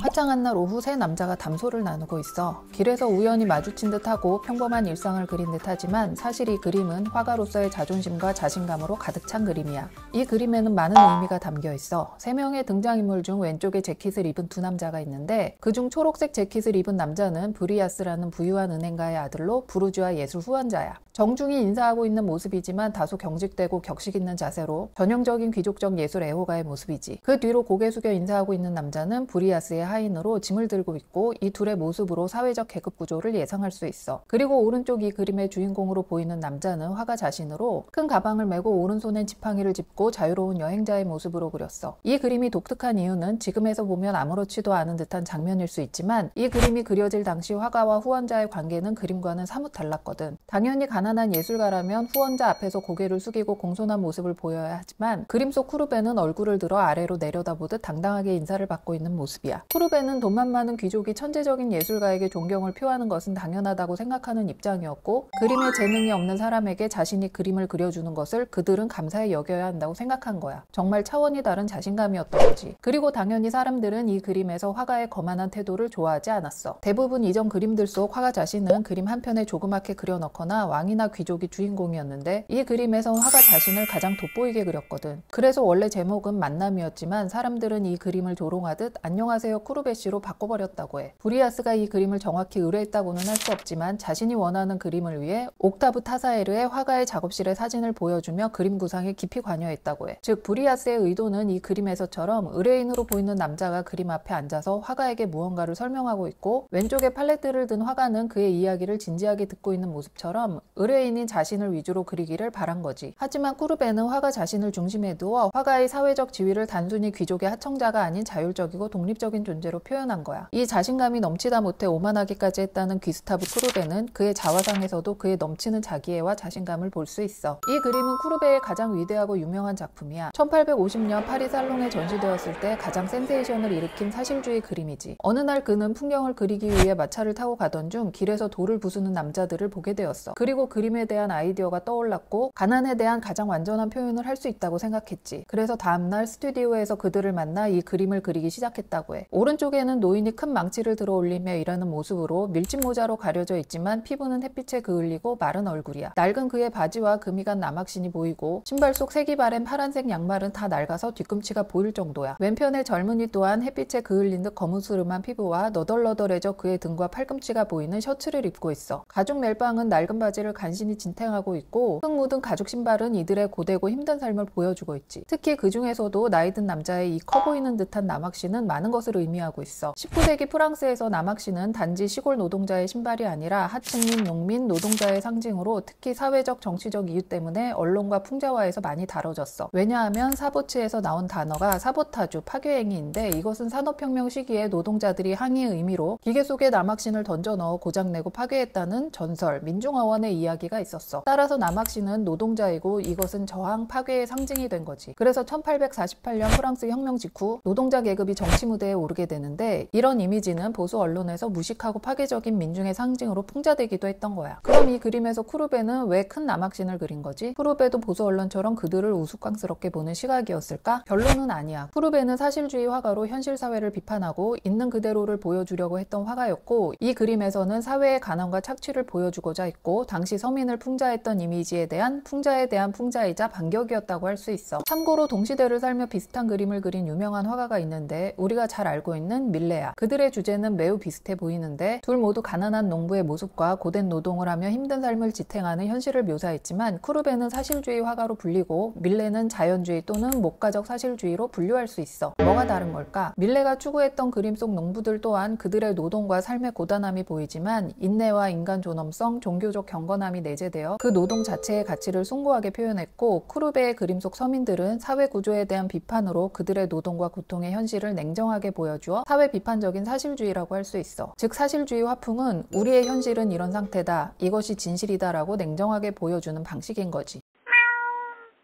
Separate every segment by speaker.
Speaker 1: 화창한 날 오후 세 남자가 담소를 나누고 있어. 길에서 우연히 마주친 듯하고 평범한 일상을 그린 듯하지만 사실 이 그림은 화가로서의 자존심과 자신감으로 가득 찬 그림이야. 이 그림에는 많은 의미가 담겨 있어. 세 명의 등장인물 중 왼쪽에 재킷을 입은 두 남자가 있는데 그중 초록색 재킷을 입은 남자는 브리아스라는 부유한 은행가의 아들로 부르주아 예술 후원자야. 정중히 인사하고 있는 모습이지만 다소 경직되고 격식 있는 자세로 전형적인 귀족적 예술 애호가의 모습이지. 그 뒤로 고개 숙여 인사하고 있는 남자는 브리아스의 하인으로 짐을 들고 있고 이 둘의 모습으로 사회적 계급 구조를 예상할 수 있어. 그리고 오른쪽 이 그림의 주인공으로 보이는 남자는 화가 자신으로 큰 가방을 메고 오른손엔 지팡이를 짚고 자유로운 여행자의 모습으로 그렸어. 이 그림이 독특한 이유는 지금에서 보면 아무렇지도 않은 듯한 장면일 수 있지만 이 그림이 그려질 당시 화가와 후원자의 관계는 그림과는 사뭇 달랐거든. 당연히 가난한 예술가라면 후원자 앞에서 고개를 숙이고 공손한 모습을 보여야 하지만 그림 속 쿠르베는 얼굴을 들어 아래로 내려다보듯 당당하게 인사를 받고 있는 모습이야. 쿠르베는 돈만 많은 귀족이 천재적인 예술가에게 존경을 표하는 것은 당연하다고 생각하는 입장이었고 그림에 재능이 없는 사람에게 자신이 그림을 그려주는 것을 그들은 감사히 여겨야 한다고 생각한 거야. 정말 차원이 다른 자신감이었던 거지. 그리고 당연히 사람들은 이 그림에서 화가의 거만한 태도를 좋아하지 않았어. 대부분 이전 그림들 속 화가 자신은 그림 한 편에 조그맣게 그려넣거나 왕이나 귀족이 주인공이었는데 이 그림에선 화가 자신을 가장 돋보이게 그렸거든. 그래서 원래 제목은 만남이었지만 사람들은 이 그림을 조롱하듯 안녕하세요 쿠르베씨로 바꿔버렸다고 해. 브리아스가 이 그림을 정확히 의뢰했다고는 할 수 없지만 자신이 원하는 그림을 위해 옥타브 타사에르의 화가의 작업실의 사진을 보여주며 그림 구상에 깊이 관여했다고 해. 즉 브리아스의 의도는 이 그림에서처럼 의뢰인으로 보이는 남자가 그림 앞에 앉아서 화가에게 무언가를 설명하고 있고 왼쪽에 팔레트를 든 화가는 그의 이야기를 진지하게 듣고 있는 모습처럼 의뢰인인 자신을 위주로 그리기를 바란 거지. 하지만 쿠르베는 화가 자신을 중심에 두어 화가의 사회적 지위를 단순히 귀족의 하청자가 아닌 자율적이고 독립적인 존재로 표현한 거야. 이 자신감이 넘치다 못해 오만하기까지 했다는 귀스타브 쿠르베는 그의 자화상에서도 그의 넘치는 자기애와 자신감을 볼 수 있어. 이 그림은 쿠르베의 가장 위대하고 유명한 작품이야. 1850년 파리 살롱에 전시되었을 때 가장 센세이션을 일으킨 사실주의 그림이지. 어느 날 그는 풍경을 그리기 위해 마차를 타고 가던 중 길에서 돌을 부수는 남자들을 보게 되었어. 그리고 그림에 대한 아이디어가 떠올랐고 가난에 대한 가장 완전한 표현을 할 수 있다고 생각했지. 그래서 다음날 스튜디오에서 그들을 만나 이 그림을 그리기 시작했다고 해. 오른쪽에는 노인이 큰 망치를 들어 올리며 일하는 모습으로 밀짚 모자로 가려져 있지만 피부는 햇빛에 그을리고 마른 얼굴이야. 낡은 그의 바지와 금이 간 나막신이 보이고 신발 속 색이 바랜 파란색 양말은 다 낡아서 뒤꿈치가 보일 정도야. 왼편의 젊은이 또한 햇빛에 그을린 듯 거무스름한 피부와 너덜너덜해져 그의 등과 팔꿈치가 보이는 셔츠를 입고 있어. 가죽 멜빵은 낡은 바지를 간신히 진탱하고 있고 흙 묻은 가죽 신발은 이들의 고되고 힘든 삶을 보여주고 있지. 특히 그 중에서도 나이 든 남자의 이 커 보이는 듯한 나막신은 많은 것을 의미하고 있어. 19세기 프랑스에서 나막신은 단지 시골 노동자의 신발이 아니라 하층민, 농민, 노동자의 상징으로 특히 사회적 정치적 이유 때문에 언론과 풍자화에서 많이 다뤄졌어. 왜냐하면 사보츠에서 나온 단어가 사보타주, 파괴행위인데 이것은 산업혁명 시기에 노동자들이 항의의 의미로 기계 속에 나막신을 던져 넣어 고장내고 파괴했다는 전설, 민중어원의 이야기가 있었어. 따라서 나막신은 노동자이고 이것은 저항, 파괴의 상징이 된 거지. 그래서 1848년 프랑스 혁명 직후 노동자 계급이 정치 무대에 오르게 되는데 이런 이미지는 보수 언론에서 무식하고 파괴적인 민중의 상징으로 풍자되기도 했던 거야. 그럼 이 그림에서 쿠르베는 왜 큰 나막신을 그린 거지? 쿠르베도 보수 언론처럼 그들을 우스꽝스럽게 보는 시각이었을까? 결론은 아니야. 쿠르베는 사실주의 화가로 현실 사회를 비판하고 있는 그대로를 보여주려고 했던 화가였고 이 그림에서는 사회의 가난과 착취를 보여주고자 했고 당시 서민을 풍자했던 이미지에 대한 풍자에 대한 풍자이자 반격이었다고 할 수 있어. 참고로 동시대를 살며 비슷한 그림을 그린 유명한 화가가 있는데 우리가 잘 알고 있는 밀레야. 그들의 주제는 매우 비슷해 보이는데 둘 모두 가난한 농부의 모습과 고된 노동을 하며 힘든 삶을 지탱하는 현실을 묘사했지만 쿠르베는 사실주의 화가로 불리고 밀레는 자연주의 또는 목가적 사실주의로 분류할 수 있어. 뭐가 다른 걸까? 밀레가 추구했던 그림 속 농부들 또한 그들의 노동과 삶의 고단함이 보이지만 인내와 인간 존엄성, 종교적 경건함이 내재되어 그 노동 자체의 가치를 숭고하게 표현했고 쿠르베의 그림 속 서민들은 사회 구조에 대한 비판으로 그들의 노동과 고통의 현실을 냉정하게 보여주어 사회 비판적인 사실주의라고 할 수 있어. 즉 사실주의 화풍은 우리의 현실은 이런 상태다, 이것이 진실이다 라고 냉정하게 보여주는 방식인 거지.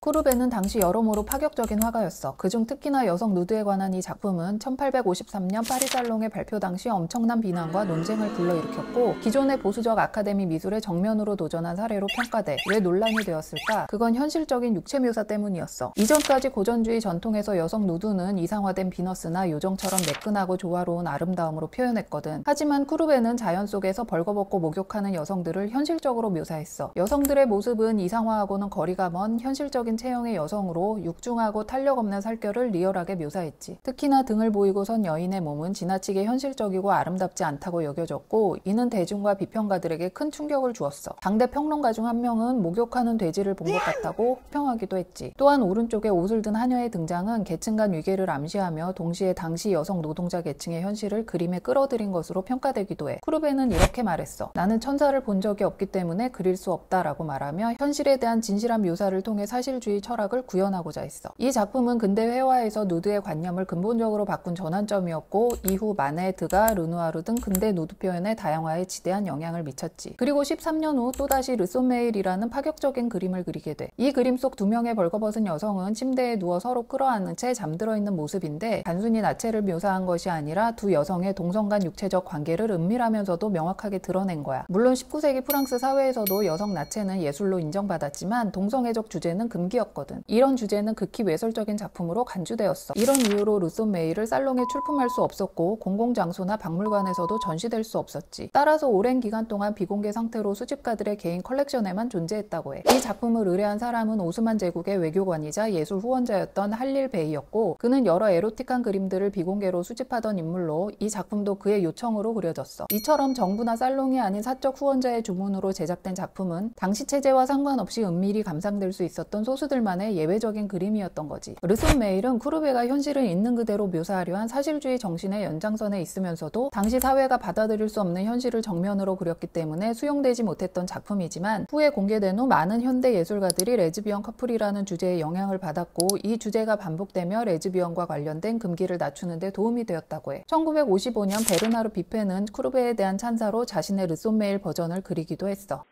Speaker 1: 쿠르베는 당시 여러모로 파격적인 화가였어. 그중 특히나 여성 누드에 관한 이 작품은 1853년 파리살롱의 발표 당시 엄청난 비난과 논쟁을 불러일으켰고 기존의 보수적 아카데미 미술의 정면으로 도전한 사례로 평가돼 왜 논란이 되었을까? 그건 현실적인 육체 묘사 때문이었어. 이전까지 고전주의 전통에서 여성 누드는 이상화된 비너스나 요정처럼 매끈하고 조화로운 아름다움으로 표현했거든. 하지만 쿠르베는 자연 속에서 벌거벗고 목욕하는 여성들을 현실적으로 묘사했어. 여성들의 모습은 이상화하고는 거리가 먼 현실적인 체형의 여성으로 육중하고 탄력 없는 살결을 리얼하게 묘사했지. 특히나 등을 보이고 선 여인의 몸은 지나치게 현실적이고 아름답지 않다고 여겨졌고 이는 대중과 비평가들에게 큰 충격을 주었어. 당대 평론가 중 한 명은 목욕하는 돼지를 본 것 같다고 혹평하기도 했지. 또한 오른쪽에 옷을 든 하녀의 등장은 계층 간 위계를 암시하며 동시에 당시 여성 노동자 계층의 현실을 그림에 끌어들인 것으로 평가되기도 해. 쿠르베는 이렇게 말했어. 나는 천사를 본 적이 없기 때문에 그릴 수 없다라고 말하며 현실에 대한 진실한 묘사를 통해 사실주의 철학을 구현하고자 했어. 이 작품은 근대 회화에서 누드의 관념을 근본적으로 바꾼 전환점이었고 이후 마네, 드가, 르누아르 등 근대 누드 표현의 다양화에 지대한 영향을 미쳤지. 그리고 13년 후 또다시 르소메일이라는 파격적인 그림을 그리게 돼. 이 그림 속 두 명의 벌거벗은 여성은 침대에 누워 서로 끌어안은 채 잠들어 있는 모습인데 단순히 나체를 묘사한 것이 아니라 두 여성의 동성 간 육체적 관계를 은밀하면서도 명확하게 드러낸 거야. 물론 19세기 프랑스 사회에서도 여성 나체는 예술로 인정받았지만 동성애적 주제는 금기였거든. 이런 주제는 극히 외설적인 작품으로 간주되었어. 이런 이유로 르소메일을 살롱에 출품할 수 없었고 공공장소나 박물관에서도 전시될 수 없었지. 따라서 오랜 기간 동안 비공개 상태로 수집가들의 개인 컬렉션에만 존재했다고 해. 이 작품을 의뢰한 사람은 오스만 제국의 외교관이자 예술 후원자였던 할릴 베이였고 그는 여러 에로틱한 그림들을 비공개로 수집하던 인물로 이 작품도 그의 요청으로 그려졌어. 이처럼 정부나 살롱이 아닌 사적 후원자의 주문으로 제작된 작품은 당시 체제와 상관없이 은밀히 감상될 수 있었던 소수들만의 예외적인 그림이었던 거지. 르손메일은 쿠르베가 현실을 있는 그대로 묘사하려 한 사실주의 정신의 연장선에 있으면서도 당시 사회가 받아들일 수 없는 현실을 정면으로 그렸기 때문에 수용되지 못했던 작품이지만 후에 공개된 후 많은 현대 예술가들이 레즈비언 커플이라는 주제에 영향을 받았고 이 주제가 반복되며 레즈비언과 관련된 금기를 낮추는 데 도움이 되었다고 해. 1955년 베르나르 비페는 쿠르베에 대한 찬사로 자신의 르손메일 버전을 그리기도 했어.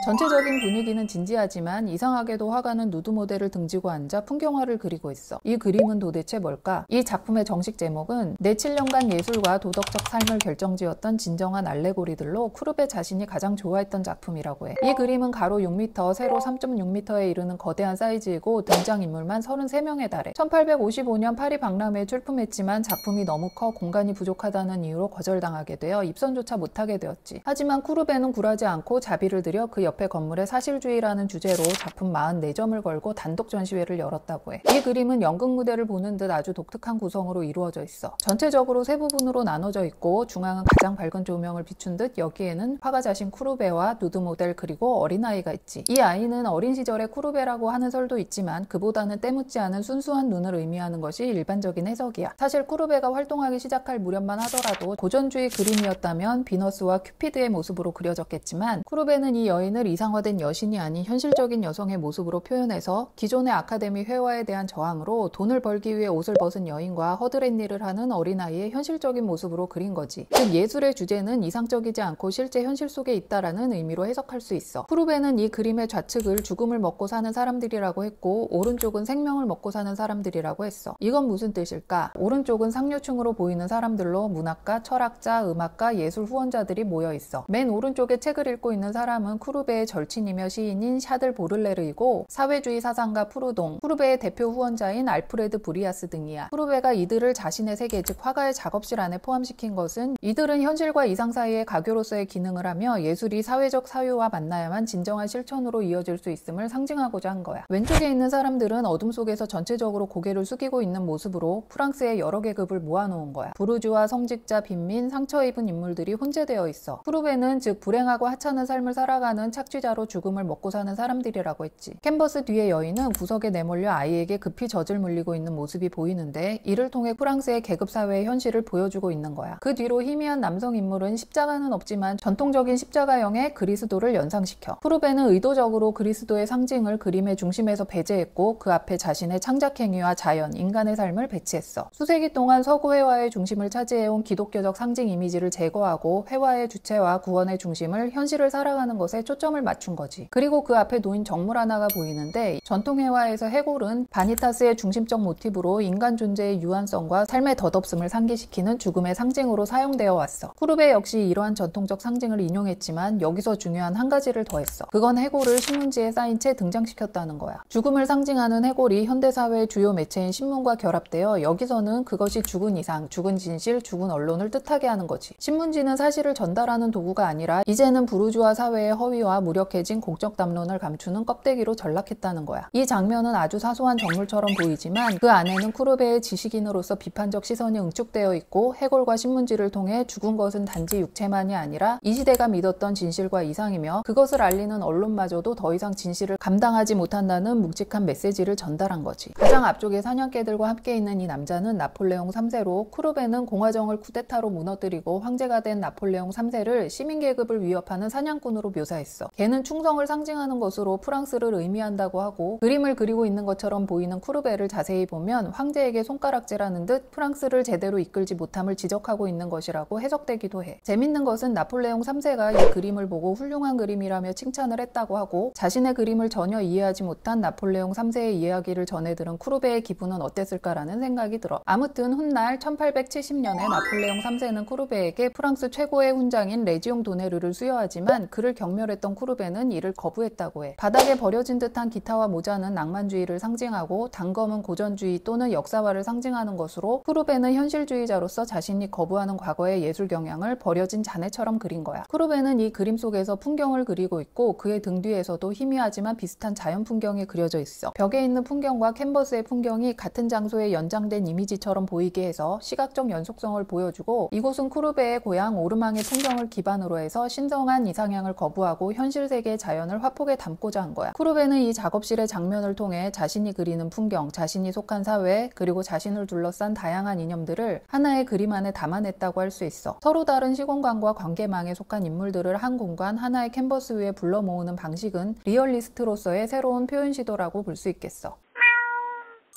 Speaker 1: 전체적인 분위기는 진지하지만 이상하게도 화가는 누드 모델을 등지고 앉아 풍경화를 그리고 있어. 이 그림은 도대체 뭘까? 이 작품의 정식 제목은 내 7년간 예술과 도덕적 삶을 결정지었던 진정한 알레고리들로 쿠르베 자신이 가장 좋아했던 작품이라고 해. 이 그림은 가로 6m, 세로 3.6m에 이르는 거대한 사이즈이고 등장인물만 33명에 달해. 1855년 파리 박람회에 출품했지만 작품이 너무 커 공간이 부족하다는 이유로 거절당하게 되어 입선조차 못하게 되었지. 하지만 쿠르베는 굴하지 않고 자비를 들여 그 옆에 건물에 사실주의라는 주제로 작품 44점을 걸고 단독 전시회를 열었다고 해. 이 그림은 연극 무대를 보는 듯 아주 독특한 구성으로 이루어져 있어. 전체적으로 세 부분으로 나눠져 있고 중앙은 가장 밝은 조명을 비춘 듯 여기에는 화가 자신 쿠르베와 누드 모델 그리고 어린아이가 있지. 이 아이는 어린 시절의 쿠르베라고 하는 설도 있지만 그보다는 때묻지 않은 순수한 눈을 의미하는 것이 일반적인 해석이야. 사실 쿠르베가 활동하기 시작할 무렵만 하더라도 고전주의 그림이었다면 비너스와 큐피드의 모습으로 그려졌겠지만 쿠르베는 이 여인을 이상화된 여신이 아닌 현실적인 여성의 모습으로 표현해서 기존의 아카데미 회화에 대한 저항으로 돈을 벌기 위해 옷을 벗은 여인과 허드렛 일을 하는 어린아이의 현실적인 모습으로 그린 거지. 즉 예술의 주제는 이상적이지 않고 실제 현실 속에 있다라는 의미로 해석할 수 있어. 쿠르베는 이 그림의 좌측을 죽음을 먹고 사는 사람들이라고 했고 오른쪽은 생명을 먹고 사는 사람들이라고 했어. 이건 무슨 뜻일까? 오른쪽은 상류층으로 보이는 사람들로 문학가, 철학자, 음악가, 예술 후원자들이 모여 있어. 맨 오른쪽에 책을 읽고 있는 사람은 쿠르베의 절친이며 시인인 샤들 보를레르이고 사회주의 사상가 프루동, 쿠르베의 대표 후원자인 알프레드 브리아스 등이야. 쿠르베가 이들을 자신의 세계 즉 화가의 작업실 안에 포함시킨 것은 이들은 현실과 이상 사이의 가교로서의 기능을 하며 예술이 사회적 사유와 만나야만 진정한 실천으로 이어질 수 있음을 상징하고자 한 거야. 왼쪽에 있는 사람들은 어둠 속에서 전체적으로 고개를 숙이고 있는 모습으로 프랑스의 여러 계급을 모아놓은 거야. 부르주아, 성직자, 빈민, 상처 입은 인물들이 혼재되어 있어. 쿠르베는 즉 불행하고 하찮은 삶을 살아가는 착취자로 죽음을 먹고 사는 사람들이라고 했지. 캔버스 뒤의 여인은 구석에 내몰려 아이에게 급히 젖을 물리고 있는 모습이 보이는데 이를 통해 프랑스의 계급사회의 현실을 보여주고 있는 거야. 그 뒤로 희미한 남성 인물은 십자가는 없지만 전통적인 십자가형의 그리스도를 연상시켜. 쿠르베는 의도적으로 그리스도의 상징을 그림의 중심에서 배제했고 그 앞에 자신의 창작행위와 자연, 인간의 삶을 배치했어. 수세기 동안 서구 회화의 중심을 차지해온 기독교적 상징 이미지를 제거하고 회화의 주체와 구원의 중심을 현실을 살아가는 것에 초점 초점을 맞춘 거지. 그리고 그 앞에 놓인 정물 하나가 보이는데 전통 회화에서 해골은 바니타스의 중심적 모티브로 인간 존재의 유한성과 삶의 덧없음을 상기시키는 죽음의 상징으로 사용되어 왔어. 쿠르베 역시 이러한 전통적 상징을 인용했지만 여기서 중요한 한 가지를 더했어. 그건 해골을 신문지에 쌓인 채 등장시켰다는 거야. 죽음을 상징하는 해골이 현대사회의 주요 매체인 신문과 결합되어 여기서는 그것이 죽은 이상, 죽은 진실, 죽은 언론을 뜻하게 하는 거지. 신문지는 사실을 전달하는 도구가 아니라 이제는 부르주아 사회의 허위와 무력해진 공적 담론을 감추는 껍데기로 전락했다는 거야. 이 장면은 아주 사소한 정물처럼 보이지만 그 안에는 쿠르베의 지식인으로서 비판적 시선이 응축되어 있고 해골과 신문지를 통해 죽은 것은 단지 육체만이 아니라 이 시대가 믿었던 진실과 이상이며 그것을 알리는 언론마저도 더 이상 진실을 감당하지 못한다는 묵직한 메시지를 전달한 거지. 가장 앞쪽에 사냥개들과 함께 있는 이 남자는 나폴레옹 3세로 쿠르베는 공화정을 쿠데타로 무너뜨리고 황제가 된 나폴레옹 3세를 시민계급을 위협하는 사냥꾼으로 묘사했어. 걔는 충성을 상징하는 것으로 프랑스를 의미한다고 하고 그림을 그리고 있는 것처럼 보이는 쿠르베를 자세히 보면 황제에게 손가락질하는 듯 프랑스를 제대로 이끌지 못함을 지적하고 있는 것이라고 해석되기도 해. 재밌는 것은 나폴레옹 3세가 이 그림을 보고 훌륭한 그림이라며 칭찬을 했다고 하고 자신의 그림을 전혀 이해하지 못한 나폴레옹 3세의 이야기를 전해 들은 쿠르베의 기분은 어땠을까라는 생각이 들어. 아무튼 훗날 1870년에 나폴레옹 3세는 쿠르베에게 프랑스 최고의 훈장인 레지옹 도네르를 수여하지만 그를 경멸했던 쿠르베는 이를 거부했다고 해. 바닥에 버려진 듯한 기타와 모자는 낭만주의를 상징하고 단검은 고전주의 또는 역사화를 상징하는 것으로 쿠르베는 현실주의자로서 자신이 거부하는 과거의 예술 경향을 버려진 잔해처럼 그린 거야. 쿠르베는 이 그림 속에서 풍경을 그리고 있고 그의 등 뒤에서도 희미하지만 비슷한 자연 풍경이 그려져 있어. 벽에 있는 풍경과 캔버스의 풍경이 같은 장소에 연장된 이미지처럼 보이게 해서 시각적 연속성을 보여주고 이곳은 쿠르베의 고향 오르망의 풍경을 기반으로 해서 신성한 이상향을 거부하고 현실 세계의 자연을 화폭에 담고자 한 거야. 쿠르베는 이 작업실의 장면을 통해 자신이 그리는 풍경, 자신이 속한 사회, 그리고 자신을 둘러싼 다양한 이념들을 하나의 그림 안에 담아냈다고 할 수 있어. 서로 다른 시공간과 관계망에 속한 인물들을 한 공간, 하나의 캔버스 위에 불러 모으는 방식은 리얼리스트로서의 새로운 표현 시도라고 볼 수 있겠어.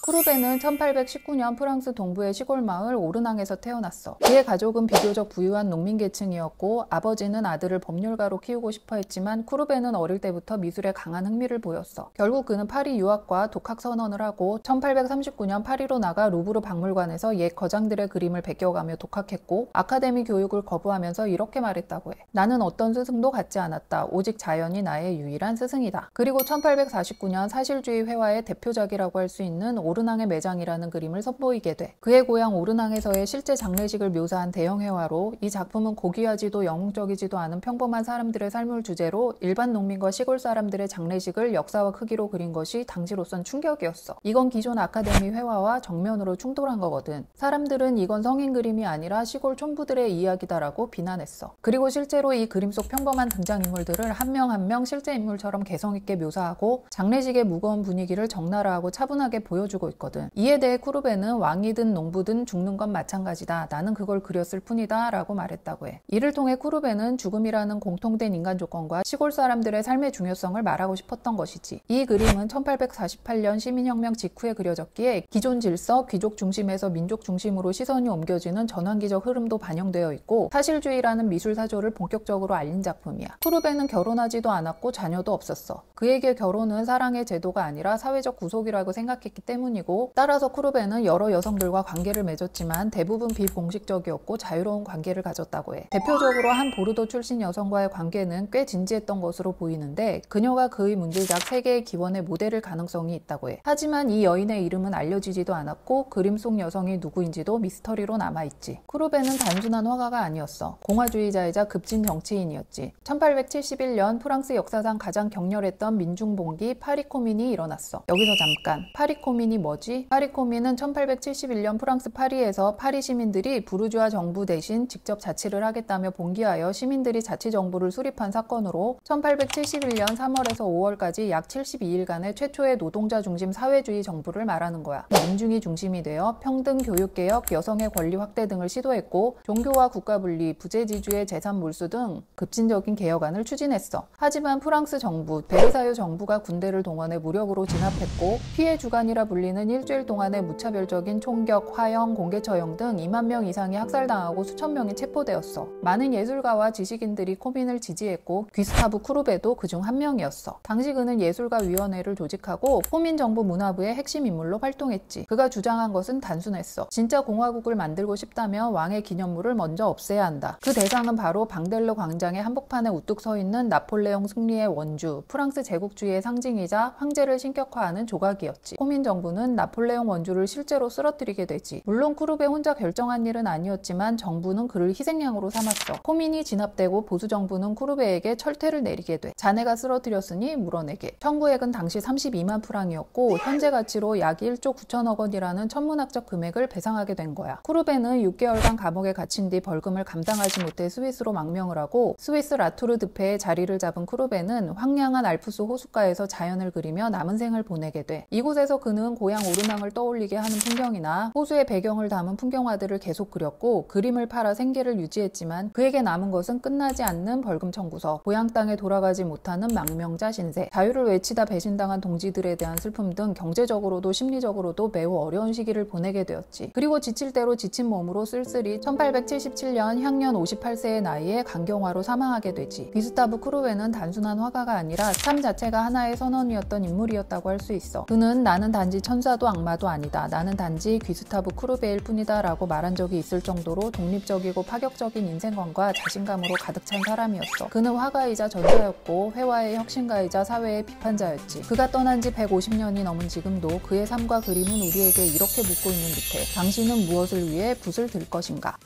Speaker 1: 쿠르베는 1819년 프랑스 동부의 시골 마을 오르낭에서 태어났어. 그의 가족은 비교적 부유한 농민 계층이었고 아버지는 아들을 법률가로 키우고 싶어 했지만 쿠르베는 어릴 때부터 미술에 강한 흥미를 보였어. 결국 그는 파리 유학과 독학 선언을 하고 1839년 파리로 나가 루브르 박물관에서 옛 거장들의 그림을 베껴가며 독학했고 아카데미 교육을 거부하면서 이렇게 말했다고 해. 나는 어떤 스승도 갖지 않았다. 오직 자연이 나의 유일한 스승이다. 그리고 1849년 사실주의 회화의 대표작이라고 할 수 있는 오르낭의 매장이라는 그림을 선보이게 돼. 그의 고향 오르낭에서의 실제 장례식을 묘사한 대형 회화로 이 작품은 고귀하지도 영웅적이지도 않은 평범한 사람들의 삶을 주제로 일반 농민과 시골 사람들의 장례식을 역사와 크기로 그린 것이 당시로선 충격이었어. 이건 기존 아카데미 회화와 정면으로 충돌한 거거든. 사람들은 이건 성인 그림이 아니라 시골 촌부들의 이야기다라고 비난했어. 그리고 실제로 이 그림 속 평범한 등장인물들을 한 명 한 명 실제 인물처럼 개성있게 묘사하고 장례식의 무거운 분위기를 적나라하고 차분하게 보여주고 있거든. 이에 대해 쿠르베는 왕이든 농부든 죽는 건 마찬가지다. 나는 그걸 그렸을 뿐이다 라고 말했다고 해. 이를 통해 쿠르베는 죽음이라는 공통된 인간 조건과 시골 사람들의 삶의 중요성을 말하고 싶었던 것이지. 이 그림은 1848년 시민혁명 직후에 그려졌기에 기존 질서, 귀족 중심에서 민족 중심으로 시선이 옮겨지는 전환기적 흐름도 반영되어 있고 사실주의라는 미술 사조를 본격적으로 알린 작품이야. 쿠르베는 결혼하지도 않았고 자녀도 없었어. 그에게 결혼은 사랑의 제도가 아니라 사회적 구속이라고 생각했기 때문이고 따라서 쿠르베는 여러 여성들과 관계를 맺었지만 대부분 비공식적이었고 자유로운 관계를 가졌다고 해. 대표적으로 한 보르도 출신 여성과의 관계는 꽤 진지했던 것으로 보이는데 그녀가 그의 문질작 세계의 기원의 모델일 가능성이 있다고 해. 하지만 이 여인의 이름은 알려지지도 않았고 그림 속 여성이 누구인지도 미스터리로 남아있지. 쿠르베는 단순한 화가가 아니었어. 공화주의자이자 급진 정치인이었지. 1871년 프랑스 역사상 가장 격렬했던 민중봉기 파리코민이 일어났어. 여기서 잠깐 파리코민이 뭐지? 파리코민은 1871년 프랑스 파리에서 파리 시민들이 부르주아 정부 대신 직접 자치를 하겠다며 봉기하여 시민들이 자치정부를 수립한 사건으로 1871년 3월에서 5월까지 약 72일간의 최초의 노동자 중심 사회주의 정부를 말하는 거야. 민중이 중심이 되어 평등, 교육개혁, 여성의 권리 확대 등을 시도했고 종교와 국가분리, 부재지주의 재산 몰수 등 급진적인 개혁안을 추진했어. 하지만 프랑스 정부, 베르사유 정부가 군대를 동원해 무력으로 진압했고 피해 주간이라 불리는 이탈리는 일주일 동안의 무차별적인 총격, 화형, 공개 처형 등 2만 명 이상이 학살당하고 수천 명이 체포되었어. 많은 예술가와 지식인들이 코민을 지지했고 귀스타브 쿠르베도 그중 한 명이었어. 당시 그는 예술가위원회를 조직하고 코민 정부 문화부의 핵심 인물로 활동했지. 그가 주장한 것은 단순했어. 진짜 공화국을 만들고 싶다면 왕의 기념물을 먼저 없애야 한다. 그 대상은 바로 방델르 광장의 한복판에 우뚝 서 있는 나폴레옹 승리의 원주, 프랑스 제국주의의 상징이자 황제를 신격화하는 조각이었지. 코민 정부는 나폴레옹 원주를 실제로 쓰러뜨리게 되지. 물론 쿠르베 혼자 결정한 일은 아니었지만 정부는 그를 희생양으로 삼았어. 코민이 진압되고 보수 정부는 쿠르베에게 철퇴를 내리게 돼. 자네가 쓰러뜨렸으니 물어내게. 청구액은 당시 32만 프랑이었고 현재 가치로 약 1조 9천억 원이라는 천문학적 금액을 배상하게 된 거야. 쿠르베는 6개월간 감옥에 갇힌 뒤 벌금을 감당하지 못해 스위스로 망명을 하고 스위스 라투르 드페에 자리를 잡은 쿠르베는 황량한 알프스 호숫가에서 자연을 그리며 남은 생을 보내게 돼. 이곳에서 그는 고향 오르낭을 떠올리게 하는 풍경이나 호수의 배경을 담은 풍경화들을 계속 그렸고 그림을 팔아 생계를 유지했지만 그에게 남은 것은 끝나지 않는 벌금 청구서, 고향 땅에 돌아가지 못하는 망명자 신세, 자유를 외치다 배신당한 동지들에 대한 슬픔 등 경제적으로도 심리적으로도 매우 어려운 시기를 보내게 되었지. 그리고 지칠 대로 지친 몸으로 쓸쓸히 1877년 향년 58세의 나이에 간경화로 사망하게 되지. 귀스타브 쿠르베는 단순한 화가가 아니라 삶 자체가 하나의 선언이었던 인물이었다고 할 수 있어. 그는 나는 단지 천사도 악마도 아니다. 나는 단지 귀스타브 쿠르베일 뿐이다 라고 말한 적이 있을 정도로 독립적이고 파격적인 인생관과 자신감으로 가득 찬 사람이었어. 그는 화가이자 전사였고 회화의 혁신가이자 사회의 비판자였지. 그가 떠난 지 150년이 넘은 지금도 그의 삶과 그림은 우리에게 이렇게 묻고 있는 듯해. 당신은 무엇을 위해 붓을 들 것인가?